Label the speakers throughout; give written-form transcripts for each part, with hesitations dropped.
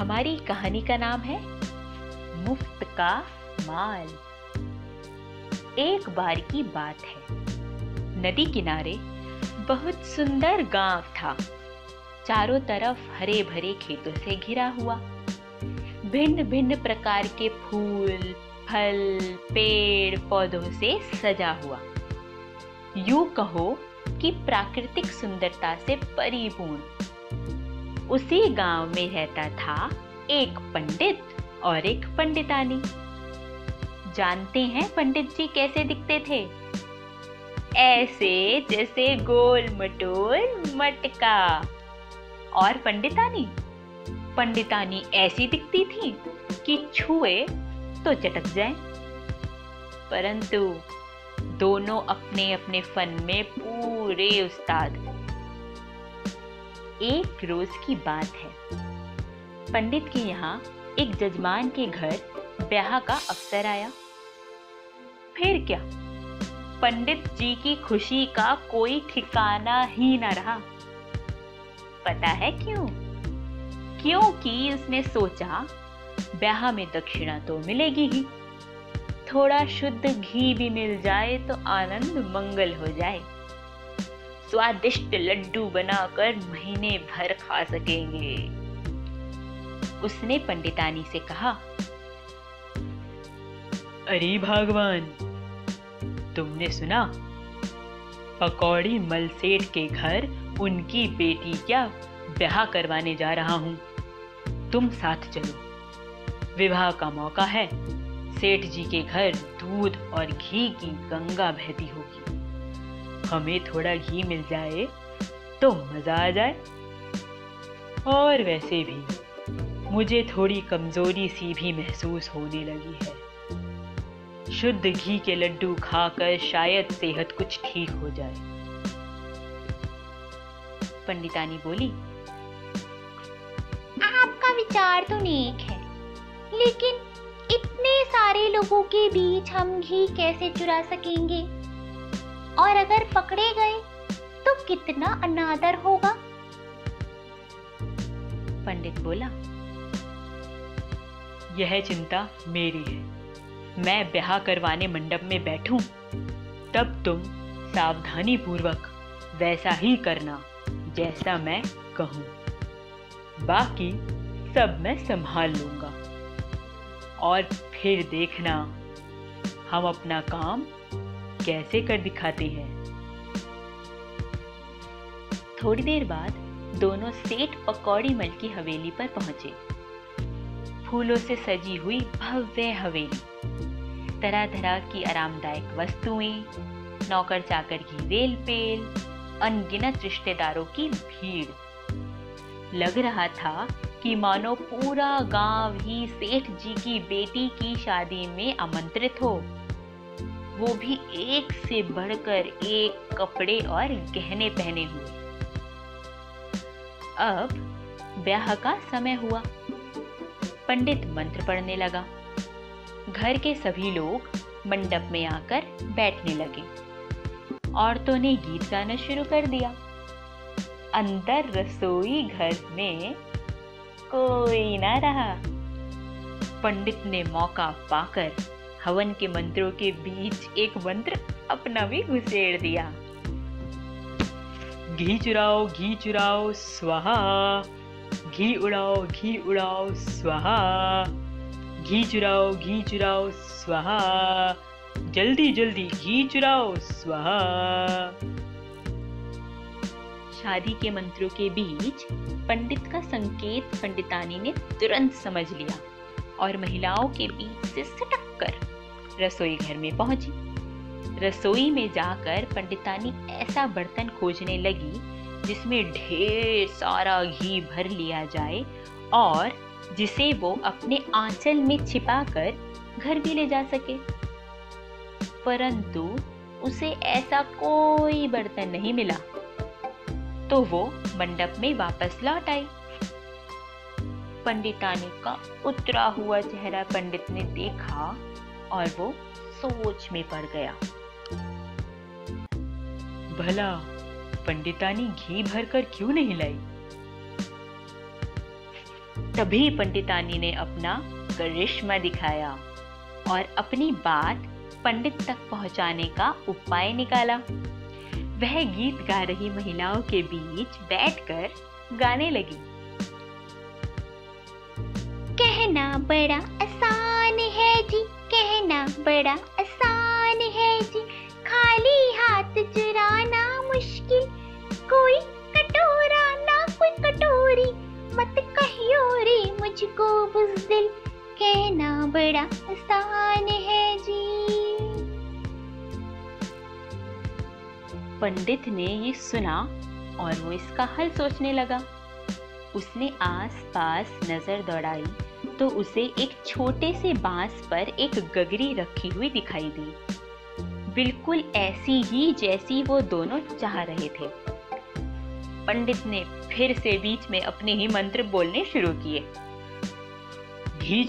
Speaker 1: हमारी कहानी का नाम है मुफ्त का माल। एक बार की बात है, नदी किनारे बहुत सुंदर गांव था। चारों तरफ हरे भरे खेतों से घिरा हुआ, भिन्न भिन्न प्रकार के फूल, फल, पेड़ पौधों से सजा हुआ। यूं कहो कि प्राकृतिक सुंदरता से परिपूर्ण। उसी गांव में रहता था एक पंडित और एक पंडितानी। जानते हैं पंडित जी कैसे दिखते थे? ऐसे जैसे गोल मटोल मटका। और पंडितानी ऐसी दिखती थी कि छुए तो चटक जाए। परंतु दोनों अपने अपने फन में पूरे उस्ताद। एक रोज की बात है, पंडित के यहाँ एक जजमान के घर ब्याह का अवसर आया। फिर क्या, पंडित जी की खुशी का कोई ठिकाना ही न रहा। पता है क्यों? क्योंकि उसने सोचा ब्याह में दक्षिणा तो मिलेगी ही, थोड़ा शुद्ध घी भी मिल जाए तो आनंद मंगल हो जाए। स्वादिष्ट लड्डू बनाकर महीने भर खा सकेंगे। उसने पंडितानी से कहा,
Speaker 2: अरे भगवान, तुमने सुना? पकौड़ी मल सेठ के घर उनकी बेटी का ब्याह करवाने जा रहा हूं। तुम साथ चलो। विवाह का मौका है। सेठ जी के घर दूध और घी की गंगा बहती होगी। हमें थोड़ा घी मिल जाए तो मजा आ जाए। और वैसे भी मुझे थोड़ी कमजोरी सी भी महसूस होने लगी है। शुद्ध घी के लड्डू खाकर शायद सेहत कुछ ठीक हो जाए।
Speaker 1: पंडितानी बोली, आपका विचार तो नेक है, लेकिन इतने सारे लोगों के बीच हम घी कैसे चुरा सकेंगे? और अगर पकड़े गए तो कितना अनादर होगा। पंडित बोला,
Speaker 2: यह चिंता मेरी है। मैं ब्याह करवाने मंडप में बैठूं, तब तुम सावधानी पूर्वक वैसा ही करना जैसा मैं कहूं। बाकी सब मैं संभाल लूंगा। और फिर देखना हम अपना काम कैसे कर दिखाते हैं।
Speaker 1: थोड़ी देर बाद दोनों सेठ पकौड़ी मल की हवेली पर पहुंचे। फूलों से सजी हुई भव्य हवेली, तरह तरह की आरामदायक वस्तुएं, नौकर चाकर की रेल पेल, अनगिनत रिश्तेदारों की भीड़। लग रहा था कि मानो पूरा गांव ही सेठ जी की बेटी की शादी में आमंत्रित हो। वो भी एक से बढ़कर एक कपड़े और गहने पहने हुए। अब ब्याह का समय हुआ। पंडित मंत्र पढ़ने लगा। घर के सभी लोग मंडप में आकर बैठने लगे। औरतों ने गीत गाना शुरू कर दिया। अंदर रसोई घर में कोई ना रहा। पंडित ने मौका पाकर हवन के मंत्रों के बीच एक मंत्र अपना भी घुसेड़ दिया।
Speaker 2: घी चुराओ स्वाहा, घी उड़ाओ स्वाहा, घी चुराओ स्वाहा, जल्दी जल्दी घी चुराओ स्वाहा।
Speaker 1: शादी के मंत्रों के बीच पंडित का संकेत पंडितानी ने तुरंत समझ लिया और महिलाओं के बीच से सटक कर रसोई घर में पहुंची। रसोई में जाकर पंडितानी ऐसा बर्तन खोजने लगी जिसमें ढेर सारा घी भर लिया जाए और जिसे वो अपने आंचल में छिपाकर घर भी ले जा सके। परंतु उसे ऐसा कोई बर्तन नहीं मिला, तो वो मंडप में वापस लौट आई। पंडितानी का उतरा हुआ चेहरा पंडित ने देखा और वो सोच में पड़ गया।
Speaker 2: भला पंडितानी घी भरकर क्यों नहीं लाई?
Speaker 1: तभी पंडितानी ने अपना करिश्मा दिखाया और अपनी बात पंडित तक पहुंचाने का उपाय निकाला। वह गीत गा रही महिलाओं के बीच बैठकर गाने लगी। कहना बड़ा आसान है जी, कहना बड़ा आसान है जी, खाली हाथ चुराना मुश्किल, कोई कटोरा ना कोई कटोरी, मत कहियो रे मुझको बुज़दिल, कहना बड़ा आसान है जी। पंडित ने ये सुना और वो इसका हल सोचने लगा। उसने आस-पास नजर दौड़ाई तो उसे एक छोटे से बांस पर एक गगरी रखी हुई दिखाई दी, बिल्कुल ऐसी ही जैसी वो दोनों चाह रहे थे। पंडित ने फिर से बीच में अपने ही मंत्र बोलने शुरू किए।
Speaker 2: घी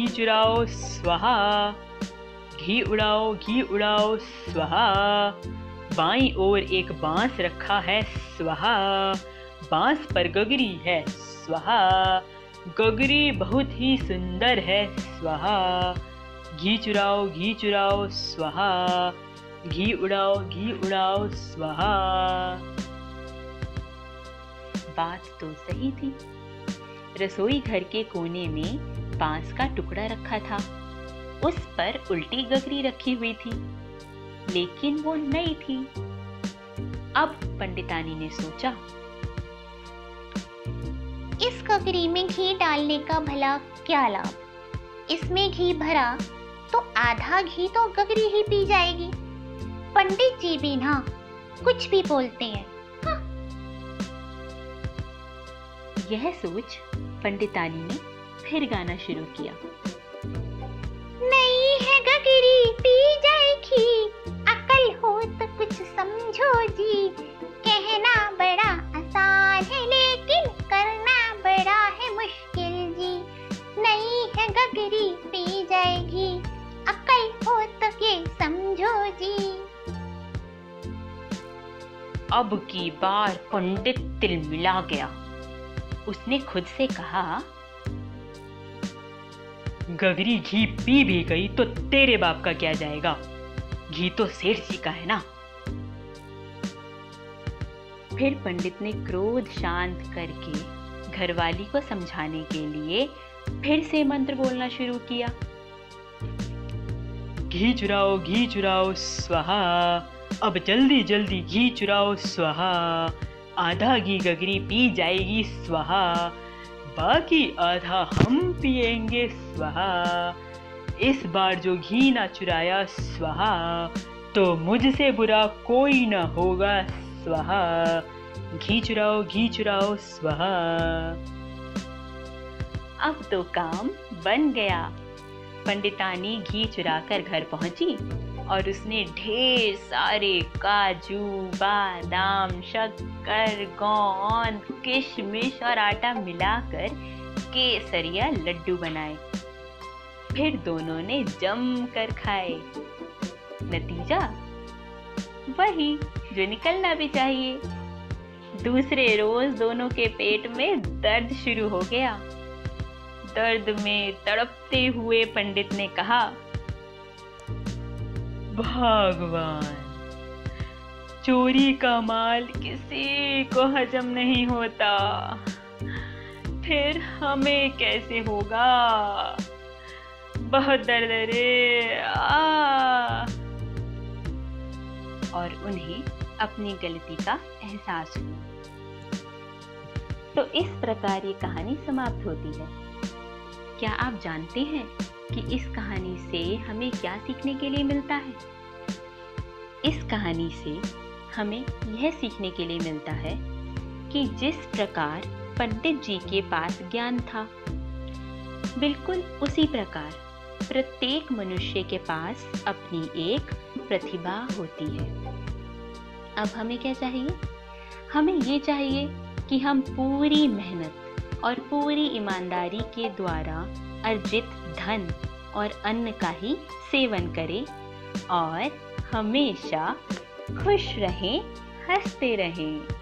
Speaker 2: चुराओ स्वाहा, घी उड़ाओ स्वाहा, बाईं ओर एक बांस रखा है स्वाहा, बांस पर गगरी है स्वाहा, गगरी बहुत ही सुंदर है स्वाहा, घी चुराओ स्वाहा, घी उड़ाओ स्वाहा। बात तो सही थी। रसोई घर के कोने में बांस का टुकड़ा रखा था, उस पर उल्टी गगरी रखी हुई थी, लेकिन वो नई थी। अब पंडितानी ने सोचा, इस गगरी में घी डालने का भला क्या लाभ? इसमें घी भरा तो आधा घी तो गगरी ही पी जाएगी। पंडित जी भी ना कुछ भी बोलते हैं। हाँ। यह सोच पंडितानी ने फिर गाना शुरू किया। नहीं है गगरी पी जाएगी, अकल हो तो कुछ समझो जी, कहना बड़ा आसान है लेकिन करना बड़ा है मुश्किल जी, नहीं है गगरी पी जाएगी, अकल हो तो ये समझो जी। अब की बार पंडित तिलमिला गया। उसने खुद से कहा, गगरी घी पी भी गई तो तेरे बाप का क्या जाएगा, घी तो सेठ जी का है ना।
Speaker 1: फिर पंडित ने क्रोध शांत करके घरवाली को समझाने के लिए फिर से मंत्र बोलना शुरू किया।
Speaker 2: घी चुराओ स्वाहा, अब जल्दी जल्दी घी चुराओ स्वाहा, आधा घी गगरी पी जाएगी स्वाहा, बाकी आधा हम पिएंगे स्वाहा, इस बार जो घी ना चुराया स्वाहा, तो मुझसे बुरा कोई ना होगा स्वाहा, घी चुराओ स्वाहा।
Speaker 1: अब तो काम बन गया। पंडितानी घी चुराकर घर पहुंची और उसने ढेर सारे काजू, बादाम, शक्कर, गोंद, किशमिश और आटा मिलाकर केसरिया लड्डू बनाए। फिर दोनों ने जमकर खाए। नतीजा वही जो निकलना भी चाहिए। दूसरे रोज दोनों के पेट में दर्द शुरू हो गया। दर्द में तड़पते हुए पंडित ने कहा,
Speaker 2: भगवान, चोरी का माल किसी को हजम नहीं होता, फिर हमें कैसे होगा, बहुत दर्द रे आ।
Speaker 1: और उन्हें अपनी गलती का एहसास हुआ। तो इस प्रकार ये कहानी समाप्त होती है। क्या आप जानते हैं कि इस कहानी से हमें क्या सीखने के लिए मिलता है? इस कहानी से हमें यह सीखने के लिए मिलता है कि जिस प्रकार पंडित जी के पास ज्ञान था, बिल्कुल उसी प्रकार प्रत्येक मनुष्य के पास अपनी एक प्रतिभा होती है। अब हमें क्या चाहिए? हमें ये चाहिए कि हम पूरी मेहनत और पूरी ईमानदारी के द्वारा अर्जित धन और अन्न का ही सेवन करें और हमेशा खुश रहें, हंसते रहें।